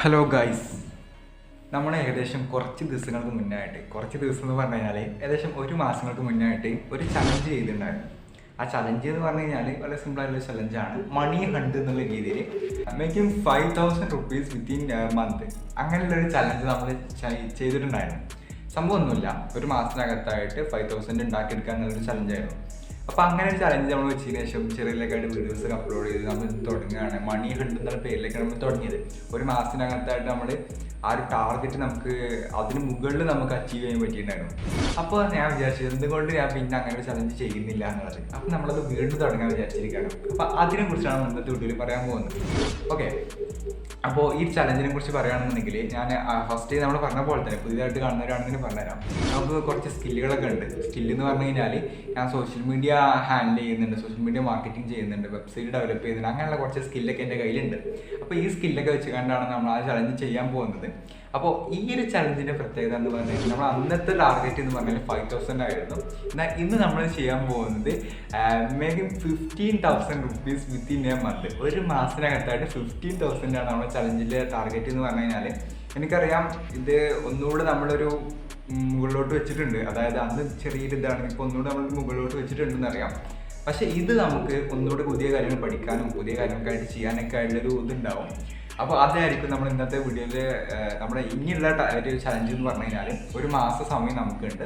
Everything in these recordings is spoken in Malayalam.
ഹലോ ഗൈസ്, നമ്മൾ ഏകദേശം കുറച്ച് ദിവസങ്ങൾക്ക് മുന്നായിട്ട് ദിവസം എന്ന് പറഞ്ഞു കഴിഞ്ഞാൽ ഏകദേശം ഒരു മാസങ്ങൾക്ക് മുന്നായിട്ട് ഒരു ചലഞ്ച് ചെയ്തിട്ടുണ്ടായിരുന്നു. ആ ചലഞ്ച് എന്ന് പറഞ്ഞു കഴിഞ്ഞാൽ വളരെ സിമ്പിളായിട്ടുള്ള ചലഞ്ചാണ്. മണി ഹണ്ട് എന്നുള്ള രീതിയിൽ മേക്കിംഗ് 5,000 rupees വിത്തിൻ മന്ത്. അങ്ങനെയുള്ളൊരു ചലഞ്ച് നമ്മൾ ചെയ്തിട്ടുണ്ടായിരുന്നു. സംഭവം ഒന്നുമില്ല, ഒരു മാസത്തിനകത്തായിട്ട് 5,000 ഉണ്ടാക്കിയെടുക്കുക എന്നുള്ളൊരു ചലഞ്ചായിരുന്നു. അപ്പോൾ അങ്ങനെ ഒരു ചലഞ്ച് നമ്മൾ വെച്ചതിന് ശേഷം ചെറിയതിലേക്കായിട്ട് വീഡിയോസ് അപ്ലോഡ് ചെയ്ത് നമ്മൾ തുടങ്ങുകയാണ്. മണി ഹണ്ട് എന്നുള്ള പേരിലേക്കാണ് നമ്മൾ തുടങ്ങിയത്. ഒരു മാസത്തിനകത്തായിട്ട് നമ്മൾ ആ ഒരു ടാർഗറ്റ് നമുക്ക് അതിന് മുകളിൽ നമുക്ക് അച്ചീവ് ചെയ്യാൻ പറ്റിയിട്ടുണ്ടായിരുന്നു. അപ്പോൾ ഞാൻ വിചാരിച്ചത് എന്തുകൊണ്ട് ഞാൻ പിന്നെ അങ്ങനെ ഒരു ചലഞ്ച് ചെയ്യുന്നില്ല എന്നുള്ളത്. അപ്പോൾ നമ്മളത് വീണ്ടും തുടങ്ങാൻ വിചാരിച്ചിരിക്കുകയാണ്. അപ്പോൾ അതിനെക്കുറിച്ചാണ് ഇന്നത്തെ വീഡിയോയിൽ പറയാൻ പോകുന്നത്. ഓക്കെ, അപ്പോൾ ഈ ചലഞ്ചിനെ കുറിച്ച് പറയുകയാണെന്നുണ്ടെങ്കിൽ ഞാൻ ഫസ്റ്റ് നമ്മൾ പറഞ്ഞ പോലെ തന്നെ പുതിയതായിട്ട് കാണുന്നവരാണെന്ന് പറഞ്ഞുതരാം. നമുക്ക് കുറച്ച് സ്കില്ലുകളൊക്കെ ഉണ്ട്. സ്കില്ലെന്ന് പറഞ്ഞു കഴിഞ്ഞാൽ ഞാൻ സോഷ്യൽ മീഡിയ ഹാൻഡിൽ ചെയ്യുന്നുണ്ട്, സോഷ്യൽ മീഡിയ മാർക്കറ്റിംഗ് ചെയ്യുന്നുണ്ട്, വെബ്സൈറ്റ് ഡെവലപ്പ് ചെയ്യുന്നുണ്ട്. അങ്ങനെയുള്ള കുറച്ച് സ്കില്ലൊക്കെ എൻ്റെ കയ്യിലുണ്ട്. അപ്പോൾ ഈ സ്കില്ലൊക്കെ വെച്ച് കണ്ടാണ് നമ്മൾ ആ ചലഞ്ച് ചെയ്യാൻ പോകുന്നത്. അപ്പോൾ ഈ ഒരു ചലഞ്ചിൻ്റെ പ്രത്യേകത എന്ന് പറഞ്ഞാൽ നമ്മൾ അന്നത്തെ ടാർഗറ്റ് എന്ന് പറഞ്ഞാൽ 5,000 ആയിരുന്നു. എന്നാൽ ഇന്ന് നമ്മൾ ചെയ്യാൻ പോകുന്നത് making 15,000 rupees within A month. ഒരു മാസത്തിനകത്തായിട്ട് 15,000 ആണ് നമ്മുടെ ചലഞ്ചിൻ്റെ ടാർഗറ്റ് എന്ന് പറഞ്ഞു കഴിഞ്ഞാൽ. എനിക്കറിയാം ഇത് ഒന്നുകൂടെ നമ്മളൊരു മുകളിലോട്ട് വെച്ചിട്ടുണ്ട്. അതായത് അന്ന് ചെറിയൊരു ഇതാണ്, ഇപ്പോൾ ഒന്നുകൂടെ നമ്മൾ മുകളിലോട്ട് വെച്ചിട്ടുണ്ടെന്ന് അറിയാം. പക്ഷേ ഇത് നമുക്ക് ഒന്നുകൂടെ പുതിയ കാര്യങ്ങൾ പഠിക്കാനും പുതിയ കാര്യങ്ങൾക്കായിട്ട് ചെയ്യാനൊക്കെ ആയിട്ടുള്ളൊരു ഇതുണ്ടാവും. അപ്പോൾ അതായിരിക്കും നമ്മൾ ഇന്നത്തെ വീഡിയോയിൽ നമ്മുടെ ഇനിയുള്ള ഒരു ചലഞ്ച് എന്ന് പറഞ്ഞു കഴിഞ്ഞാൽ. ഒരു മാസ സമയം നമുക്കുണ്ട്.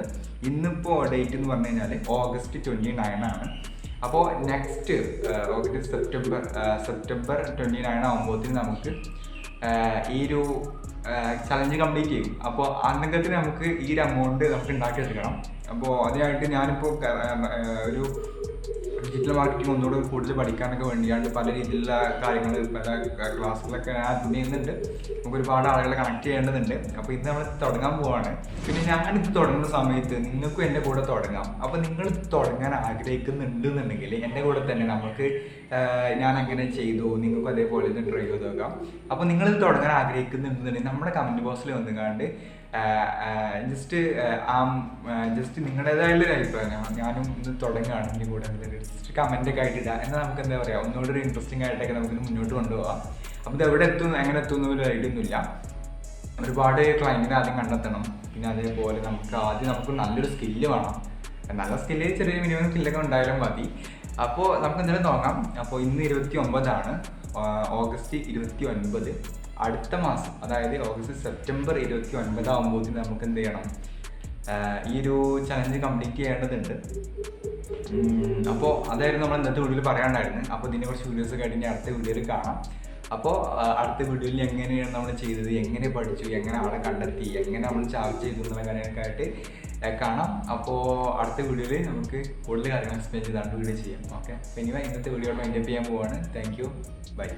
ഇന്നിപ്പോൾ ഡേറ്റ് എന്ന് പറഞ്ഞു കഴിഞ്ഞാൽ August 29 ആണ്. അപ്പോൾ നെക്സ്റ്റ് സെപ്റ്റംബർ 29 ആകുമ്പോഴത്തേന് നമുക്ക് ഈ ഒരു ചലഞ്ച് കംപ്ലീറ്റ് ചെയ്യും. അപ്പോൾ അന്നേരത്തിന് നമുക്ക് ഈ ഒരു എമൗണ്ട് നമുക്ക് ഉണ്ടാക്കിയെടുക്കണം. അപ്പോൾ അതിനായിട്ട് ഞാനിപ്പോൾ ഒരു ഡിജിറ്റൽ മാർക്കറ്റിംഗ് ഒന്നുകൂടെ കൂടുതൽ പഠിക്കാനൊക്കെ വേണ്ടിയാണ് പല രീതിയിലുള്ള കാര്യങ്ങൾ പല ക്ലാസ്സുകളൊക്കെ ഞാൻ അറ്റൻഡ് ചെയ്യുന്നുണ്ട്. നമുക്ക് ഒരുപാട് ആളുകളെ കണക്ട് ചെയ്യേണ്ടതുണ്ട്. അപ്പോൾ ഇത് നമ്മൾ തുടങ്ങാൻ പോവാണ്. പിന്നെ ഞാനിത് തുടങ്ങുന്ന സമയത്ത് നിങ്ങൾക്കും എൻ്റെ കൂടെ തുടങ്ങാം. അപ്പോൾ നിങ്ങൾ തുടങ്ങാൻ ആഗ്രഹിക്കുന്നുണ്ടെന്നുണ്ടെങ്കിൽ എൻ്റെ കൂടെ തന്നെ നമുക്ക് ഞാൻ അങ്ങനെ ചെയ്തു, നിങ്ങൾക്കും അതേപോലെ ഒന്ന് ട്രൈ ചെയ്ത് നോക്കാം. അപ്പോൾ നിങ്ങളിത് തുടങ്ങാൻ ആഗ്രഹിക്കുന്നുണ്ടെന്നുണ്ടെങ്കിൽ നമ്മുടെ കമൻറ്റ് ബോക്സിൽ വന്നുകാണ്ട് ജസ്റ്റ് നിങ്ങളുടേതായുള്ളൊരു അഭിപ്രായം ഞാനും ഇത് തുടങ്ങുകയാണ് എൻ്റെ കൂടെ ജസ്റ്റ് കമൻറ്റൊക്കെ ആയിട്ട് ഇടാം. എന്നാൽ നമുക്ക് എന്താ പറയുക ഒന്നുകൂടെ ഒരു ഇൻട്രസ്റ്റിംഗ് ആയിട്ടൊക്കെ നമുക്കിത് മുന്നോട്ട് കൊണ്ടുപോകാം. അപ്പോൾ ഇത് എവിടെ എത്തും എങ്ങനെ എത്തുന്ന ഒരു ഐഡിയ ഒന്നുമില്ല. ഒരുപാട് ക്ലയൻറ്റിനെ ആദ്യം കണ്ടെത്തണം. പിന്നെ അതേപോലെ നമുക്ക് നല്ലൊരു സ്കില്ല് വേണം. നല്ല സ്കില്ല് ചെറിയ മിനിമം സ്കില്ലൊക്കെ ഉണ്ടായാലും മതി. അപ്പോൾ നമുക്ക് എന്തായാലും നോക്കാം. അപ്പോൾ ഇന്ന് 29 August 29. അടുത്ത മാസം അതായത് സെപ്റ്റംബർ 29 ആകുമ്പോഴത്തേന് നമുക്ക് എന്ത് ചെയ്യണം, ഈ ഒരു ചലഞ്ച് കംപ്ലീറ്റ് ചെയ്യേണ്ടതുണ്ട്. അപ്പോൾ അതായിരുന്നു നമ്മൾ ഇന്നത്തെ വീഡിയോയിൽ പറയാണ്ടായിരുന്നു. അപ്പോൾ ഇതിനെ കുറച്ച് വീഡിയോസ് ആയിട്ട് ഇനി അടുത്ത വീഡിയോയിൽ കാണാം. അപ്പോൾ അടുത്ത വീഡിയോയിൽ എങ്ങനെയാണ് നമ്മൾ ചെയ്തത്, എങ്ങനെ പഠിച്ചു, എങ്ങനെ ആളെ കണ്ടെത്തി, എങ്ങനെ നമ്മൾ ചാർജ് ചെയ്തു എന്നുള്ള കാര്യങ്ങളൊക്കെ ആയിട്ട് കാണാം. അപ്പോൾ അടുത്ത വീഡിയോയിൽ നമുക്ക് കൂടുതൽ കാര്യങ്ങൾ എക്സ്പ്ലെയിൻ ചെയ്താണ് വീഡിയോ ചെയ്യാം. ഓക്കെ, അപ്പോൾ ഇനി ഇന്നത്തെ വീഡിയോ വൈൻഡപ്പ് ചെയ്യാൻ പോവാണ്. Thank you, by.